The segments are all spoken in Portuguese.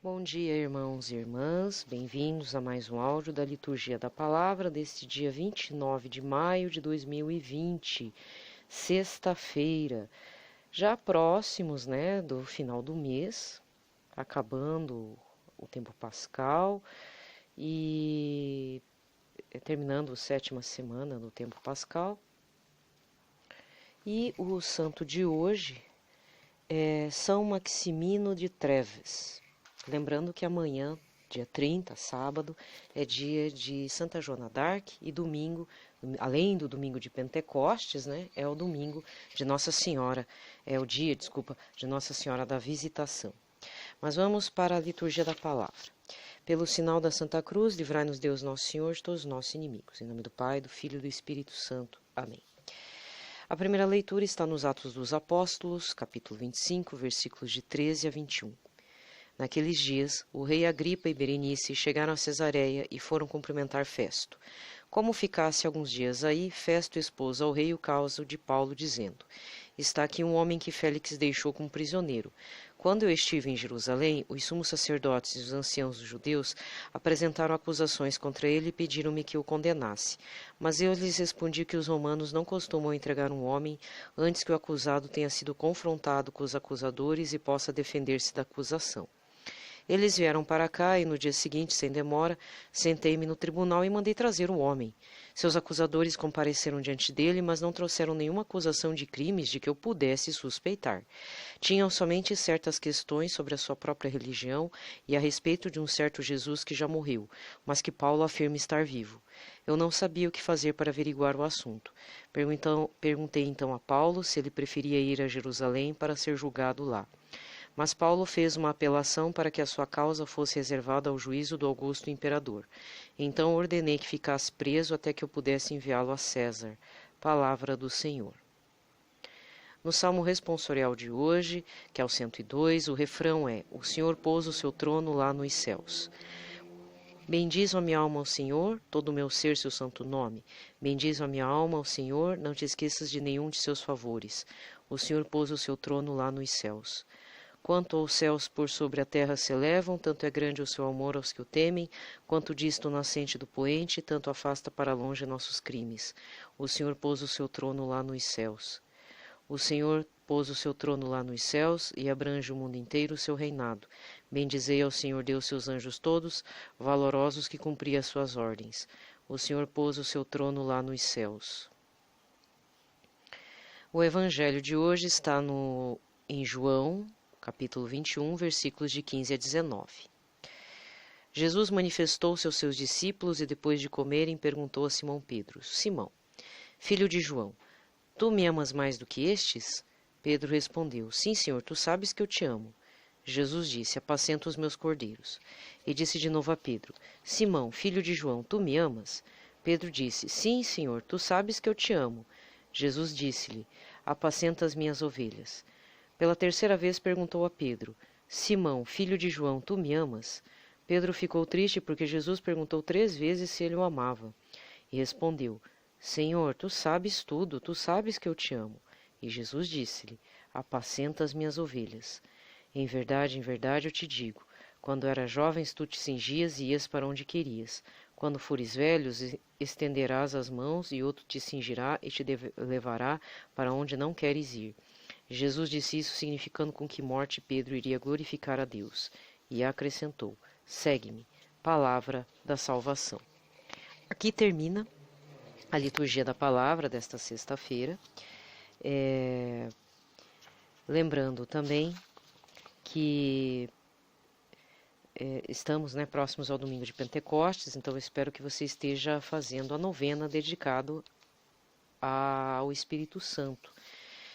Bom dia, irmãos e irmãs, bem-vindos a mais um áudio da Liturgia da Palavra deste dia 29 de maio de 2020, sexta-feira, já próximos, do final do mês, acabando o tempo pascal e terminando a sétima semana do tempo pascal. E o santo de hoje é São Maximino de Treves. Lembrando que amanhã, dia 30, sábado, é dia de Santa Joana d'Arc e domingo, além do domingo de Pentecostes, é o domingo de Nossa Senhora, de Nossa Senhora da Visitação. Mas vamos para a liturgia da palavra. Pelo sinal da Santa Cruz, livrai-nos Deus Nosso Senhor de todos os nossos inimigos. Em nome do Pai, do Filho e do Espírito Santo. Amém. A primeira leitura está nos Atos dos Apóstolos, capítulo 25, versículos de 13 a 21. Naqueles dias, o rei Agripa e Berenice chegaram a Cesareia e foram cumprimentar Festo. Como ficasse alguns dias aí, Festo expôs ao rei o caso de Paulo, dizendo: Está aqui um homem que Félix deixou como prisioneiro. Quando eu estive em Jerusalém, os sumos sacerdotes e os anciãos dos judeus apresentaram acusações contra ele e pediram-me que o condenasse. Mas eu lhes respondi que os romanos não costumam entregar um homem antes que o acusado tenha sido confrontado com os acusadores e possa defender-se da acusação. Eles vieram para cá e no dia seguinte, sem demora, sentei-me no tribunal e mandei trazer o homem. Seus acusadores compareceram diante dele, mas não trouxeram nenhuma acusação de crimes de que eu pudesse suspeitar. Tinham somente certas questões sobre a sua própria religião e a respeito de um certo Jesus que já morreu, mas que Paulo afirma estar vivo. Eu não sabia o que fazer para averiguar o assunto. Perguntei então a Paulo se ele preferia ir a Jerusalém para ser julgado lá. Mas Paulo fez uma apelação para que a sua causa fosse reservada ao juízo do Augusto Imperador. Então ordenei que ficasse preso até que eu pudesse enviá-lo a César. Palavra do Senhor. No Salmo responsorial de hoje, que é o 102, o refrão é: O Senhor pôs o seu trono lá nos céus. Bendiz a minha alma ao Senhor, todo o meu ser seu santo nome. Bendiz a minha alma ao Senhor, não te esqueças de nenhum de seus favores. O Senhor pôs o seu trono lá nos céus. Quanto aos céus por sobre a terra se elevam, tanto é grande o seu amor aos que o temem, quanto disto o nascente do poente, tanto afasta para longe nossos crimes. O Senhor pôs o seu trono lá nos céus. O Senhor pôs o seu trono lá nos céus e abrange o mundo inteiro o seu reinado. Bendizei ao Senhor Deus seus anjos todos, valorosos que cumpriam as suas ordens. O Senhor pôs o seu trono lá nos céus. O evangelho de hoje está em João, capítulo 21, versículos de 15 a 19. Jesus manifestou-se aos seus discípulos e, depois de comerem, perguntou a Simão Pedro: Simão, filho de João, tu me amas mais do que estes? Pedro respondeu: Sim, Senhor, tu sabes que eu te amo. Jesus disse: Apacenta os meus cordeiros. E disse de novo a Pedro: Simão, filho de João, tu me amas? Pedro disse: Sim, Senhor, tu sabes que eu te amo. Jesus disse-lhe: Apacenta as minhas ovelhas. Pela terceira vez perguntou a Pedro: Simão, filho de João, tu me amas? Pedro ficou triste porque Jesus perguntou 3 vezes se ele o amava. E respondeu: Senhor, tu sabes tudo, tu sabes que eu te amo. E Jesus disse-lhe: Apacenta as minhas ovelhas. Em verdade, eu te digo, quando eras jovens tu te cingias e ias para onde querias. Quando fores velhos, estenderás as mãos e outro te cingirá e te levará para onde não queres ir. Jesus disse isso significando com que morte Pedro iria glorificar a Deus. E acrescentou: Segue-me. Palavra da salvação. Aqui termina a liturgia da palavra desta sexta-feira. Lembrando também que estamos próximos ao domingo de Pentecostes, então eu espero que você esteja fazendo a novena dedicado ao Espírito Santo.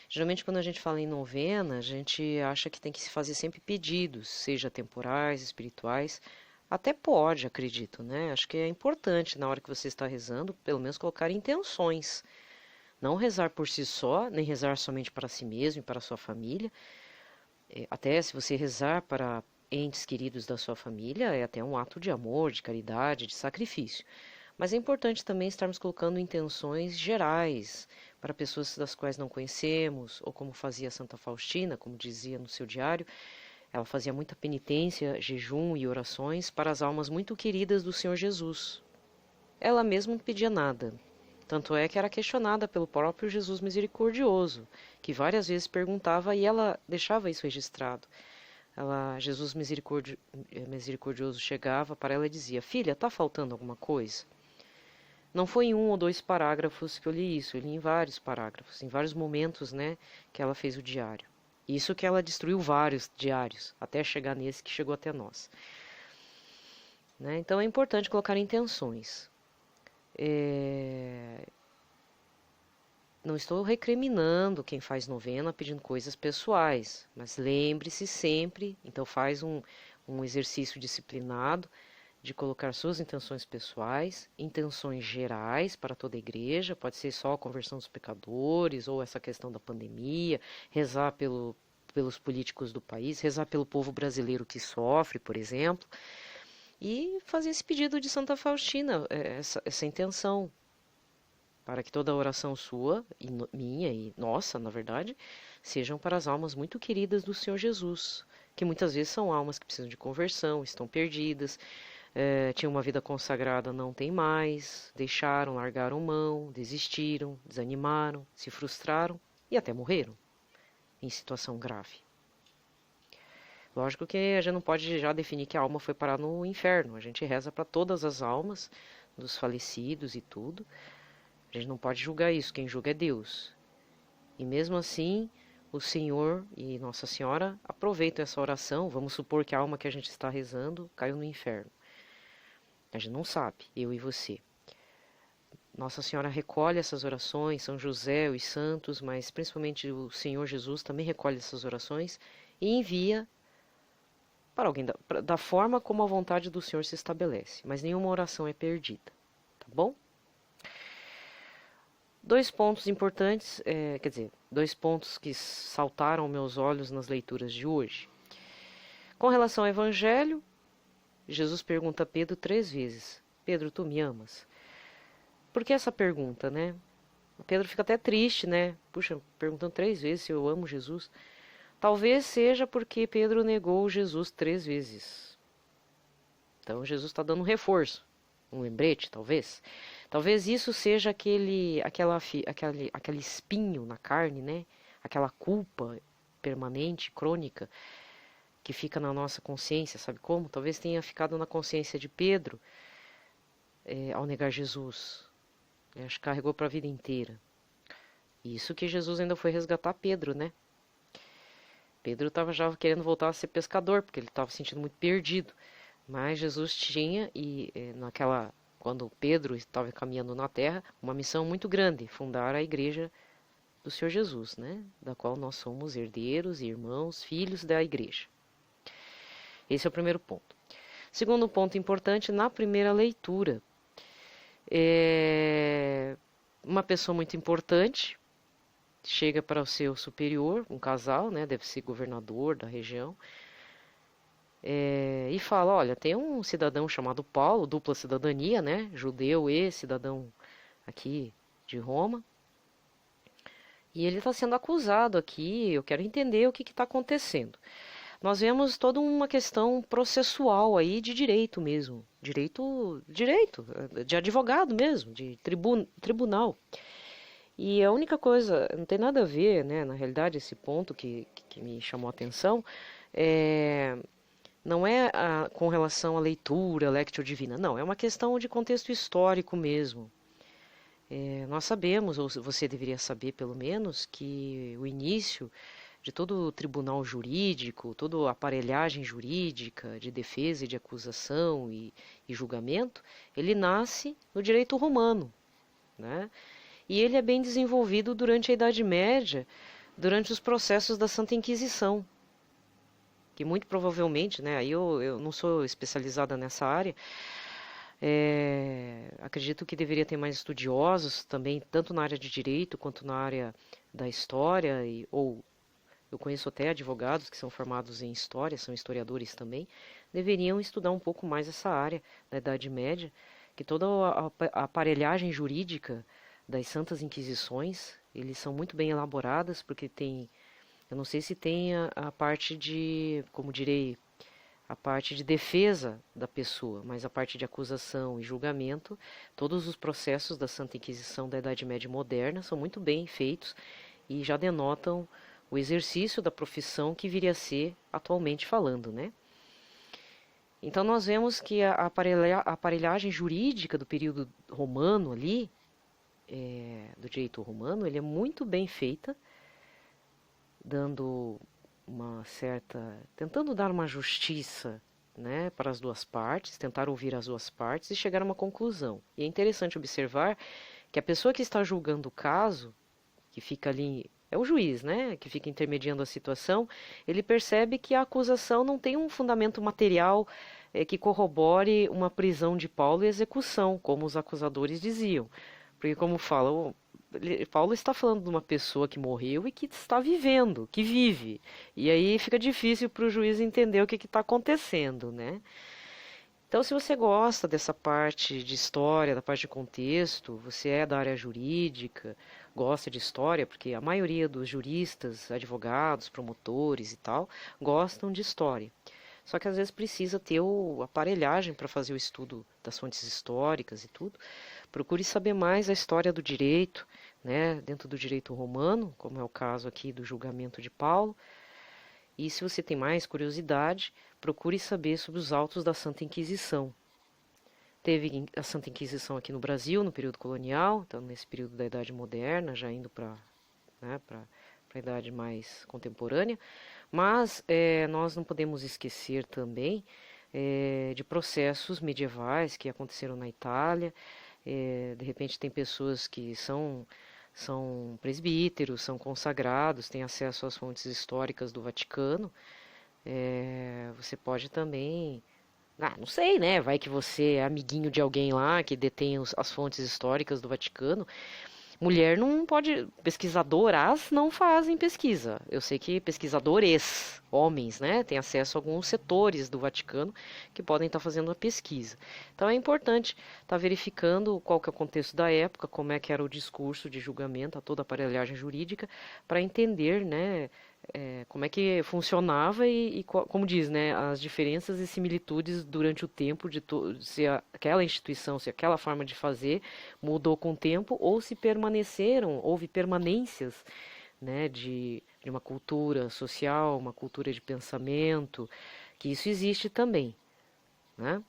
Geralmente, quando a gente fala em novena, a gente acha que tem que se fazer sempre pedidos, seja temporais, espirituais. Até pode, acredito, Acho que é importante, na hora que você está rezando, pelo menos colocar intenções. Não rezar por si só, nem rezar somente para si mesmo e para a sua família. Até se você rezar para entes queridos da sua família, é até um ato de amor, de caridade, de sacrifício. Mas é importante também estarmos colocando intenções gerais para pessoas das quais não conhecemos, ou como fazia Santa Faustina, como dizia no seu diário, Ela fazia muita penitência, jejum e orações para as almas muito queridas do Senhor Jesus. Ela mesma não pedia nada. Tanto é que era questionada pelo próprio Jesus misericordioso, que várias vezes perguntava e ela deixava isso registrado. Jesus misericordioso chegava para ela e dizia: Filha, está faltando alguma coisa? Não foi em 1 ou 2 parágrafos que eu li isso, eu li em vários parágrafos, em vários momentos, né, que ela fez o diário. Isso que ela destruiu vários diários, até chegar nesse que chegou até nós. Né? Então é importante colocar intenções. Não estou recriminando quem faz novena pedindo coisas pessoais, mas lembre-se sempre, então faz um exercício disciplinado de colocar suas intenções pessoais, intenções gerais para toda a igreja, pode ser só a conversão dos pecadores, ou essa questão da pandemia, rezar pelos políticos do país, rezar pelo povo brasileiro que sofre, por exemplo, e fazer esse pedido de Santa Faustina, essa intenção, para que toda a oração sua, e minha e nossa, na verdade, sejam para as almas muito queridas do Senhor Jesus, que muitas vezes são almas que precisam de conversão, estão perdidas, tinham uma vida consagrada, não tem mais, deixaram, largaram mão, desistiram, desanimaram, se frustraram e até morreram em situação grave. Lógico que a gente não pode já definir que a alma foi parar no inferno, a gente reza para todas as almas dos falecidos e tudo, a gente não pode julgar isso, quem julga é Deus. E mesmo assim, o Senhor e Nossa Senhora aproveitam essa oração, vamos supor que a alma que a gente está rezando caiu no inferno. A gente não sabe, eu e você. Nossa Senhora recolhe essas orações, São José, os santos, mas principalmente o Senhor Jesus também recolhe essas orações e envia para alguém da forma como a vontade do Senhor se estabelece. Mas nenhuma oração é perdida, tá bom? 2 pontos importantes, 2 pontos que saltaram aos meus olhos nas leituras de hoje. Com relação ao Evangelho, Jesus pergunta a Pedro 3 vezes: Pedro, tu me amas? Por que essa pergunta, né? O Pedro fica até triste, né? Puxa, perguntando 3 vezes se eu amo Jesus. Talvez seja porque Pedro negou Jesus 3 vezes. Então Jesus está dando um reforço, um lembrete, talvez. Talvez isso seja aquele espinho na carne, né? Aquela culpa permanente, crônica, que fica na nossa consciência, sabe como? Talvez tenha ficado na consciência de Pedro ao negar Jesus. Acho que carregou para a vida inteira. Isso que Jesus ainda foi resgatar Pedro, né? Pedro estava já querendo voltar a ser pescador, porque ele estava se sentindo muito perdido. Mas Jesus tinha, quando Pedro estava caminhando na terra, uma missão muito grande, fundar a igreja do Senhor Jesus, né? Da qual nós somos herdeiros, irmãos, filhos da igreja. Esse é o primeiro ponto. Segundo ponto importante, na primeira leitura, uma pessoa muito importante chega para o seu superior, um casal, né, deve ser governador da região, e fala: olha, tem um cidadão chamado Paulo, dupla cidadania, né, judeu e cidadão aqui de Roma, e ele está sendo acusado aqui, eu quero entender o que está acontecendo. Nós vemos toda uma questão processual aí de direito mesmo, direito de advogado mesmo, de tribunal. E a única coisa, não tem nada a ver, né, na realidade, esse ponto que me chamou a atenção, não é com relação à leitura, lectio divina, não, é uma questão de contexto histórico mesmo. Nós sabemos, ou você deveria saber pelo menos, que o início de todo o tribunal jurídico, toda a aparelhagem jurídica de defesa e de acusação e julgamento, ele nasce no direito romano, né? E ele é bem desenvolvido durante a Idade Média, durante os processos da Santa Inquisição, que muito provavelmente, né, aí eu não sou especializada nessa área, acredito que deveria ter mais estudiosos também, tanto na área de direito quanto na área da história, ou eu conheço até advogados que são formados em história, são historiadores também, deveriam estudar um pouco mais essa área da Idade Média, que toda a aparelhagem jurídica das Santas Inquisições, eles são muito bem elaboradas, porque tem Eu não sei se tem a parte de, como direi, a parte de defesa da pessoa, mas a parte de acusação e julgamento, todos os processos da Santa Inquisição da Idade Média moderna são muito bem feitos e já denotam o exercício da profissão que viria a ser atualmente falando, né? Então nós vemos que a aparelhagem jurídica do período romano ali, do direito romano, ele é muito bem feita, dando uma certa, tentando dar uma justiça, né, para as duas partes, tentar ouvir as duas partes e chegar a uma conclusão. E é interessante observar que a pessoa que está julgando o caso, que fica ali, é o juiz, né, que fica intermediando a situação, ele percebe que a acusação não tem um fundamento material que corrobore uma prisão de Paulo e execução, como os acusadores diziam. Porque, como fala, Paulo está falando de uma pessoa que morreu e que está vivendo, que vive. E aí fica difícil para o juiz entender o que está acontecendo, né? Então, se você gosta dessa parte de história, da parte de contexto, você é da área jurídica, gosta de história, porque a maioria dos juristas, advogados, promotores e tal, gostam de história. Só que às vezes precisa ter a aparelhagem para fazer o estudo das fontes históricas e tudo. Procure saber mais a história do direito, né, dentro do direito romano, como é o caso aqui do julgamento de Paulo. E se você tem mais curiosidade, procure saber sobre os autos da Santa Inquisição. Teve a Santa Inquisição aqui no Brasil, no período colonial, então nesse período da Idade Moderna, já indo para, né, a idade mais contemporânea. Mas nós não podemos esquecer também de processos medievais que aconteceram na Itália. De repente tem pessoas que são presbíteros, são consagrados, têm acesso às fontes históricas do Vaticano. Você pode também, não sei, né? Vai que você é amiguinho de alguém lá que detém as fontes históricas do Vaticano. Mulher não pode, pesquisadoras não fazem pesquisa. Eu sei que pesquisadores, homens, né, têm acesso a alguns setores do Vaticano que podem estar fazendo a pesquisa. Então é importante estar verificando qual que é o contexto da época, como é que era o discurso de julgamento, a toda a aparelhagem jurídica, para entender, né, como é que funcionava e como diz, né, as diferenças e similitudes durante o tempo de se aquela instituição, se aquela forma de fazer mudou com o tempo ou se houve permanências, né, de uma cultura social, uma cultura de pensamento, que isso existe também, né?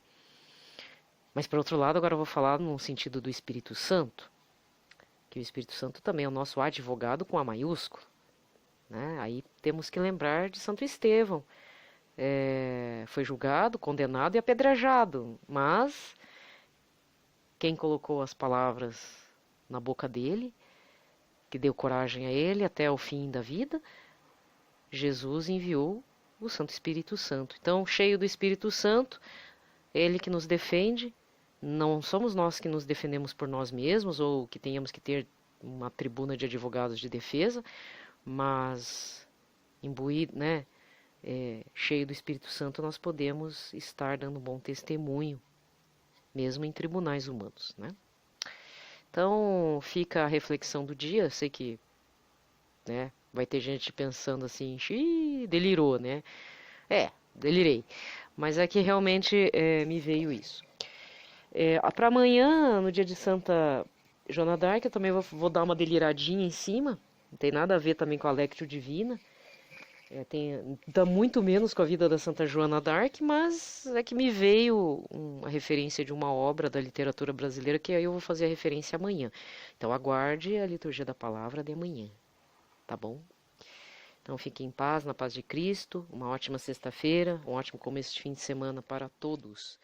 Mas, por outro lado, agora eu vou falar no sentido do Espírito Santo, que o Espírito Santo também é o nosso advogado com A maiúsculo. Né? Aí temos que lembrar de Santo Estevão. Foi julgado, condenado e apedrejado, mas quem colocou as palavras na boca dele, que deu coragem a ele até o fim da vida, Jesus enviou o Santo Espírito Santo. Então, cheio do Espírito Santo, ele que nos defende, não somos nós que nos defendemos por nós mesmos ou que tenhamos que ter uma tribuna de advogados de defesa, mas imbuído, né, cheio do Espírito Santo, nós podemos estar dando um bom testemunho, mesmo em tribunais humanos, né? Então, fica a reflexão do dia. Eu sei que, né, vai ter gente pensando assim, xiii, delirou, né? Delirei. Mas é que realmente me veio isso. Para amanhã, no dia de Santa Joana d'Arc, eu também vou dar uma deliradinha em cima. Não tem nada a ver também com a Lectio Divina. Dá muito menos com a vida da Santa Joana d'Arc, mas é que me veio uma referência de uma obra da literatura brasileira que aí eu vou fazer a referência amanhã. Então aguarde a liturgia da palavra de amanhã, tá bom? Então fique em paz, na paz de Cristo, uma ótima sexta-feira, um ótimo começo de fim de semana para todos.